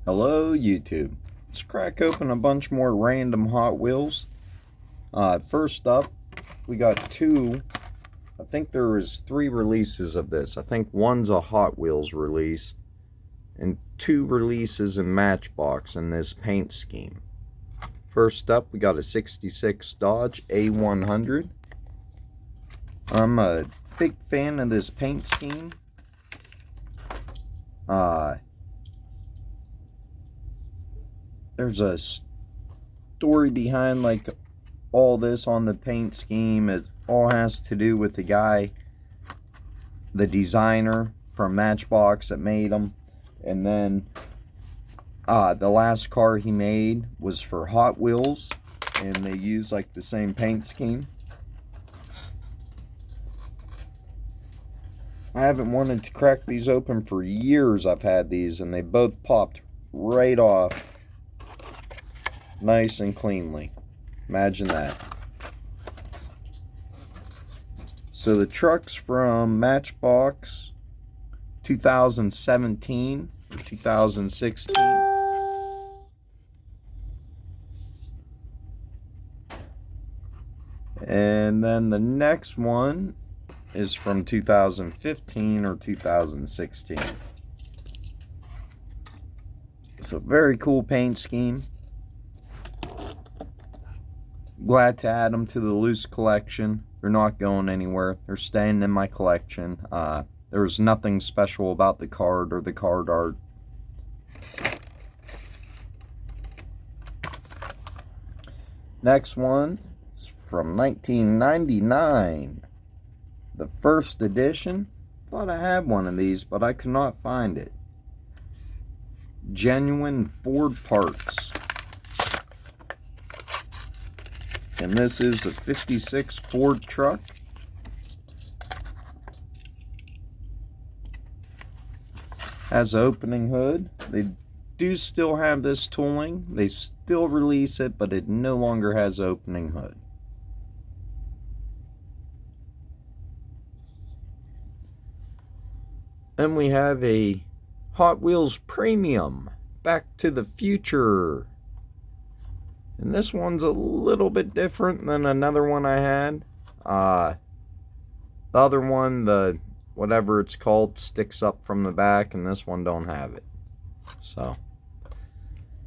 Hello YouTube. Let's crack open a bunch more random Hot Wheels. First up, we got two. I think there was 3 releases of this. I think one's a Hot Wheels release and 2 releases in Matchbox in this paint scheme. First up, we got a 66 Dodge A100. I'm a big fan of this paint scheme. There's a story behind like all this on the paint scheme. It all has to do with the guy, the designer from Matchbox that made them. And then the last car he made was for Hot Wheels, and they use like the same paint scheme. I haven't wanted to crack these open for years. I've had these and they both popped right off nice and cleanly. Imagine that. So the truck's from Matchbox 2017 or 2016. And then the next one is from 2015 or 2016. So very cool paint scheme. Glad to add them to the loose collection. They're not going anywhere. They're staying in my collection. There was nothing special about the card or the card art. Next one is from 1999. The first edition. Thought I had one of these, but I could not find it. Genuine Ford parts. And this is a 56 Ford truck. Has an opening hood. They do still have this tooling. They still release it, but it no longer has an opening hood. Then we have a Hot Wheels Premium, Back to the Future. And this one's a little bit different than another one I had. The other one, the whatever it's called, sticks up from the back, and this one don't have it. So,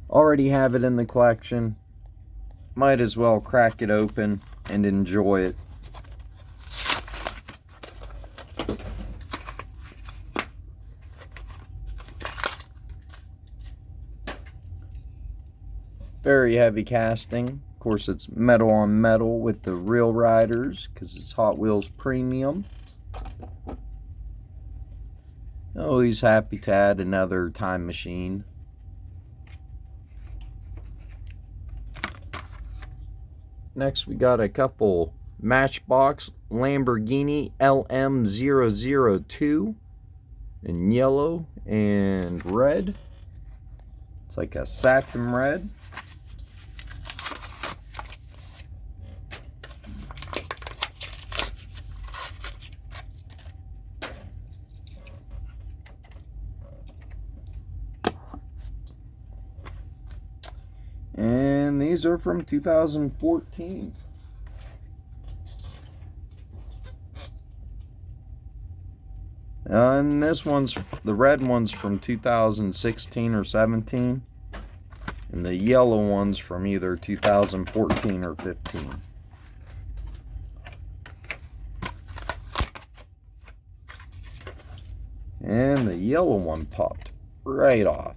already have it in the collection. Might as well crack it open and enjoy it. Very heavy casting. Of course, it's metal on metal with the real riders because it's Hot Wheels Premium. Always happy to add another time machine. Next, we got a couple Matchbox Lamborghini LM002 in yellow and red. It's like a satin red. And these are from 2014. And this one's, the red one's from 2016 or 17. And the yellow one's from either 2014 or 15. And the yellow one popped right off.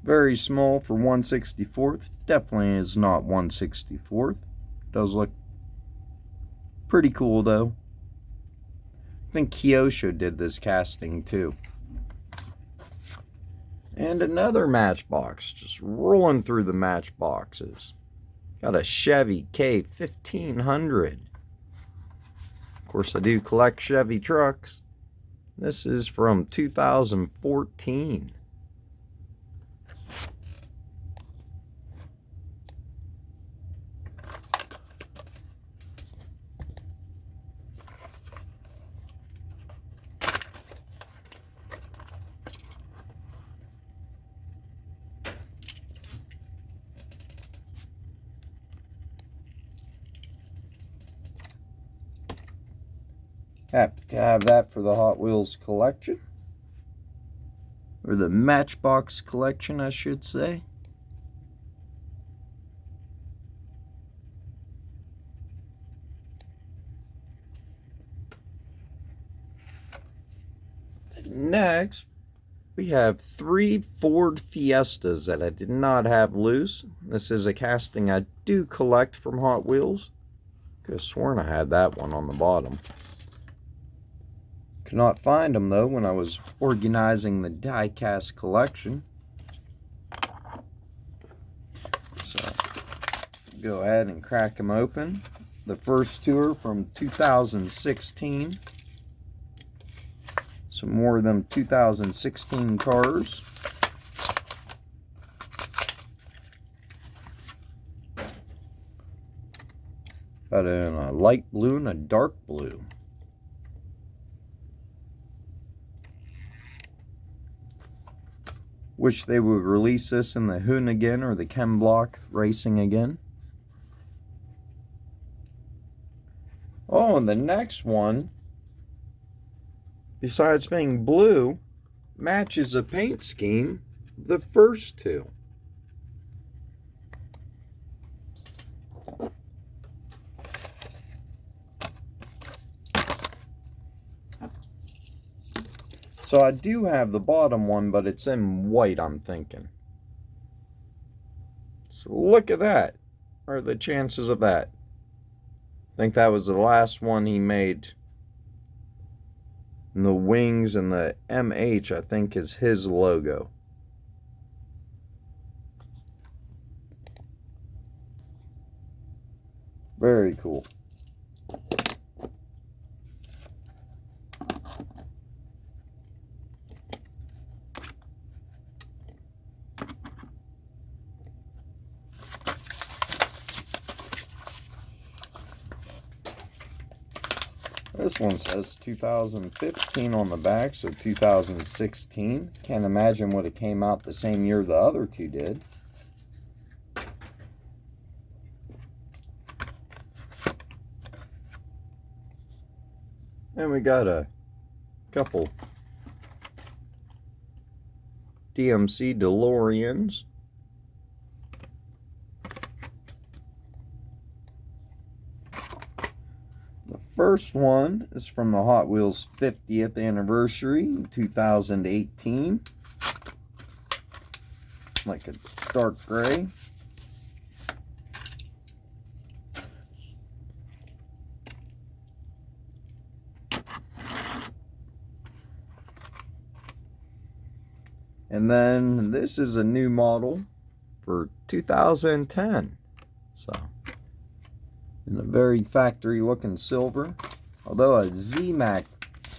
Very small for 1/64. Definitely is not 1/64. Does look pretty cool though. I think Kyosho did this casting too. And another Matchbox, just rolling through the Matchboxes. Got a Chevy K1500. Of course, I do collect Chevy trucks. This is from 2014. Happy to have that for the Hot Wheels collection. Or the Matchbox collection, I should say. Next, we have 3 Ford Fiestas that I did not have loose. This is a casting I do collect from Hot Wheels. Could have sworn I had that one on the bottom. Could not find them though when I was organizing the die-cast collection. So, go ahead and crack them open. The first two are from 2016. Some more of them 2016 cars. Got it in a light blue and a dark blue. Wish they would release this in the Hoonigan or the Chem Block Racing again. Oh, and the next one, besides being blue, matches a paint scheme the first two. So I do have the bottom one, but it's in white, I'm thinking. So look at that. What are the chances of that? I think that was the last one he made. And the wings and the MH, I think, is his logo. Very cool. This one says 2015 on the back, so 2016. Can't imagine what it came out the same year the other two did. And we got a couple Dmc Deloreans. First one is from the Hot Wheels 50th anniversary in 2018. Like a dark gray. And then this is a new model for 2010. So, in a very factory looking silver. Although a Z-Mac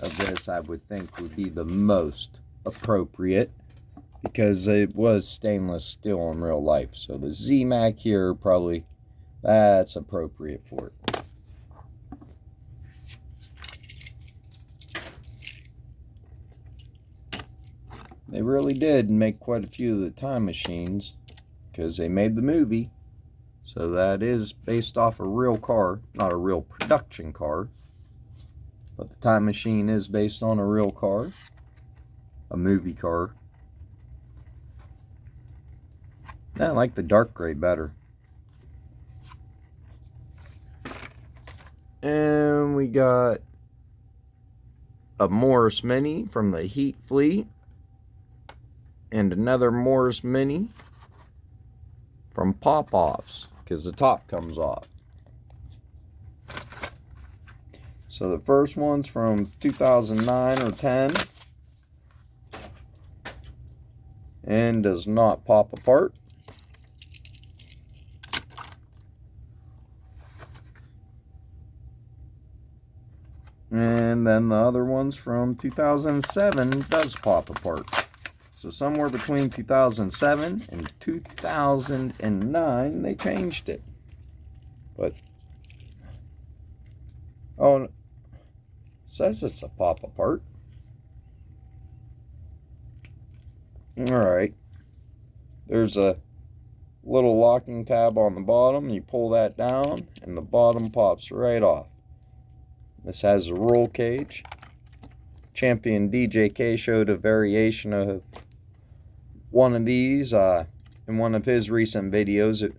of this I would think would be the most appropriate, because it was stainless steel in real life. So the Z-Mac here, probably, that's appropriate for it. They really did make quite a few of the time machines, because they made the movie. So that is based off a real car, not a real production car. But the time machine is based on a real car, a movie car. I like the dark gray better. And we got a Morris Mini from the Heat Fleet. And another Morris Mini from Pop-Offs, because the top comes off. So the first one's from 2009 or 10. And does not pop apart. And then the other one's from 2007 does pop apart. So somewhere between 2007 and 2009, they changed it. But, oh, it says it's a pop apart. Alright. There's a little locking tab on the bottom. You pull that down, and the bottom pops right off. This has a roll cage. Champion DJK showed a variation of one of these in one of his recent videos,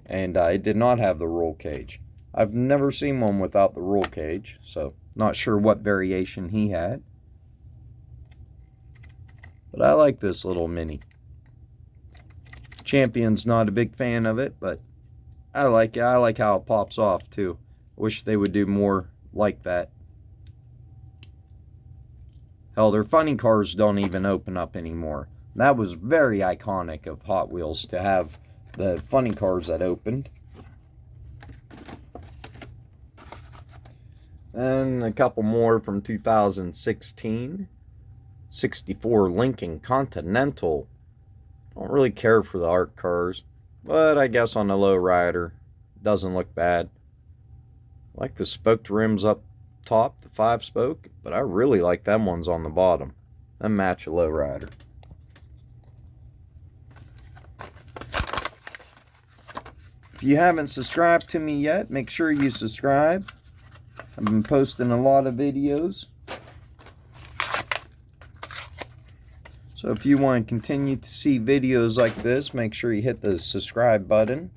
and it did not have the roll cage. I've never seen one without the roll cage, so not sure what variation he had. But I like this little Mini. Champion's not a big fan of it, but I like it. I like how it pops off too. Wish they would do more like that. Hell, their funny cars don't even open up anymore. That was very iconic of Hot Wheels to have the funny cars that opened. And a couple more from 2016. 64 Lincoln Continental. Don't really care for the art cars, but I guess on the low rider doesn't look bad. I like the spoked rims up top, the 5-spoke, but I really like them ones on the bottom. Them match a low rider. If you haven't subscribed to me yet, make sure you subscribe. I've been posting a lot of videos. So if you want to continue to see videos like this, make sure you hit the subscribe button,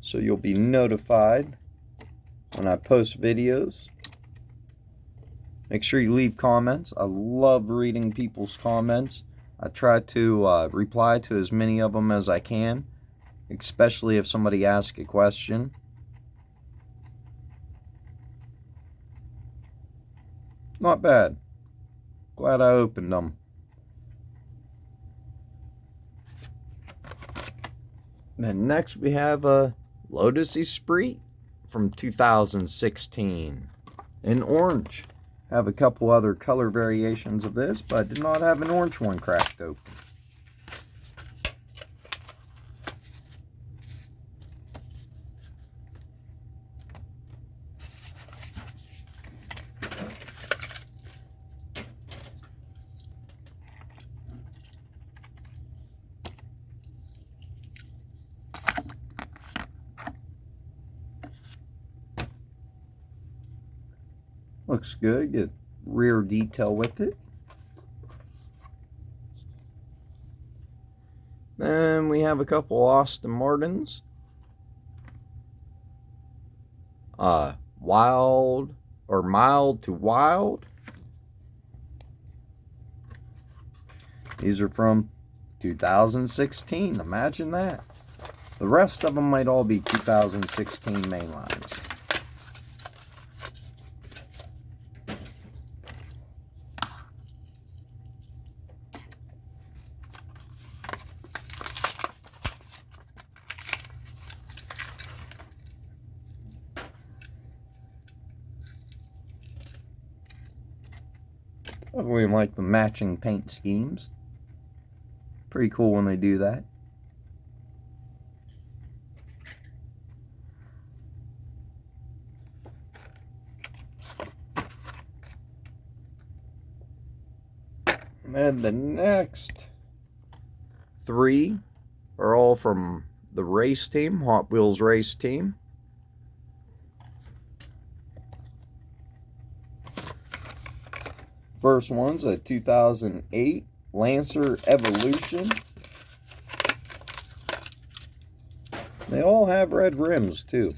so you'll be notified when I post videos. Make sure you leave comments. I love reading people's comments. I try to reply to as many of them as I can, especially if somebody asks a question. Not bad. Glad I opened them. Then next we have a Lotus Esprit from 2016 in orange. Have a couple other color variations of this, but I did not have an orange one cracked open. Looks good. Get rear detail with it. Then we have a couple Aston Martins. Wild or mild to wild. These are from 2016. Imagine that. The rest of them might all be 2016 mainlines. I really like the matching paint schemes. Pretty cool when they do that. And the next three are all from the race team, Hot Wheels race team. First one's a 2008 Lancer Evolution. They all have red rims too.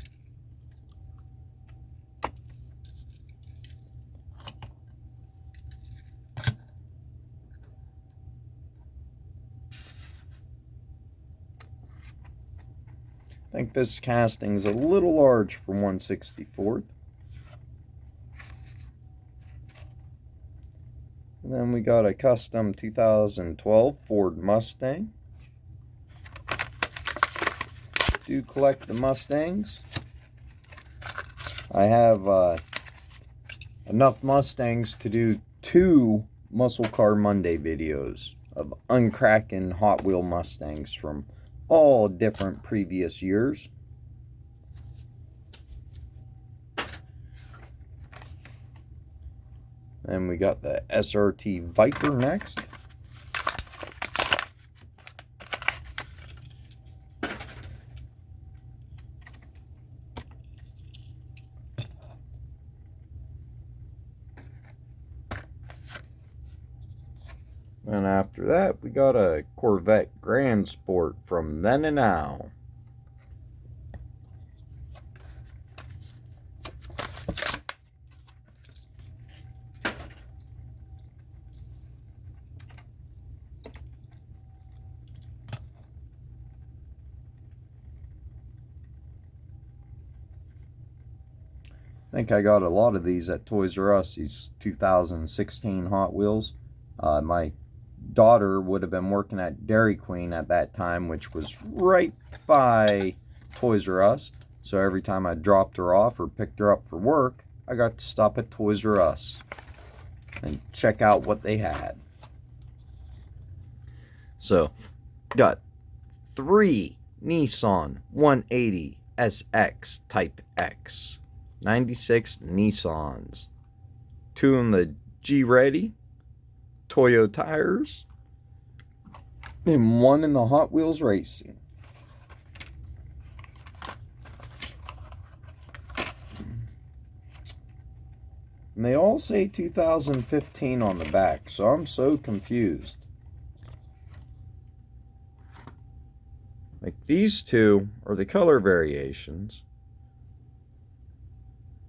I think this casting is a little large for 1/64. And then we got a custom 2012 Ford Mustang. Do collect the Mustangs. I have enough Mustangs to do 2 Muscle Car Monday videos of uncracking Hot Wheel Mustangs from all different previous years. And we got the SRT Viper next. And after that, we got a Corvette Grand Sport from Then and Now. I think I got a lot of these at Toys R Us, these 2016 Hot Wheels. My daughter would have been working at Dairy Queen at that time, which was right by Toys R Us. So every time I dropped her off or picked her up for work, I got to stop at Toys R Us and check out what they had. So, got 3 Nissan 180 SX Type X. 96 Nissans. 2 in the G-Ready Toyo tires. And 1 in the Hot Wheels Racing. And they all say 2015 on the back, so I'm so confused. Like these two are the color variations.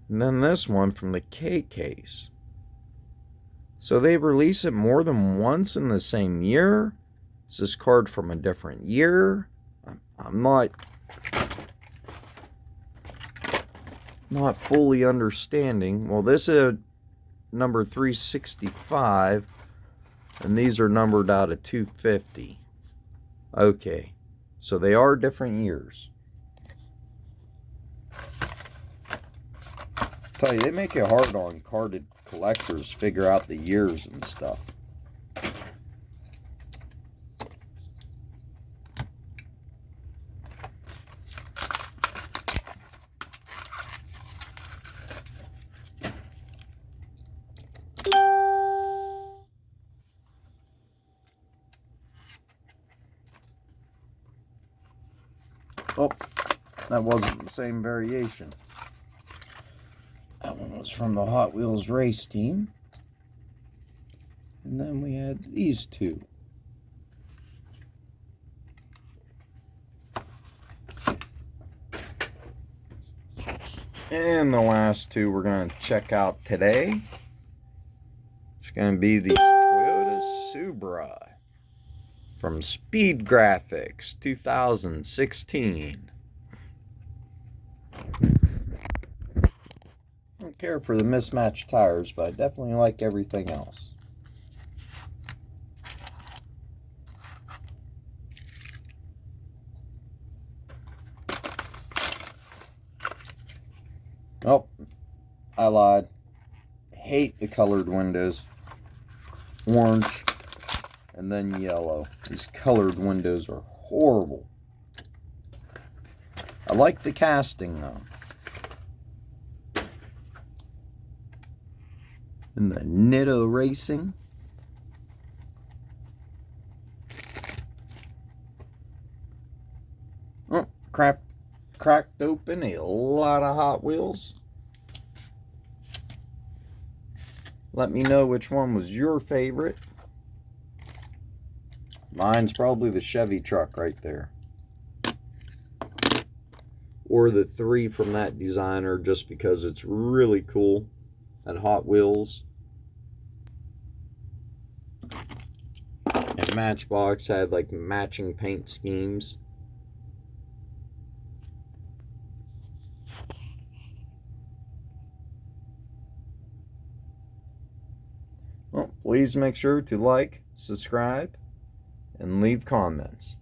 And then this one from the K case. So they release it more than once in the same year? Is this card from a different year? I'm not fully understanding. Well, this is number 365, and these are numbered out of 250. Okay, so they are different years. Tell you, they make it hard on carded collectors to figure out the years and stuff. Oh, that wasn't the same variation. That one was from the Hot Wheels race team. And then we had these two. And the last two we're going to check out today. It's going to be the Toyota Supra from Speed Graphics 2016. I don't care for the mismatched tires, but I definitely like everything else. Oh, I lied. Hate the colored windows. Orange and then yellow. These colored windows are horrible. I like the casting though. And the Nitto Racing. Oh, cracked open a lot of Hot Wheels. Let me know which one was your favorite. Mine's probably the Chevy truck right there. Or the 3 from that designer, just because it's really cool. And Hot Wheels and Matchbox had like matching paint schemes. Well, please make sure to like, subscribe, and leave comments.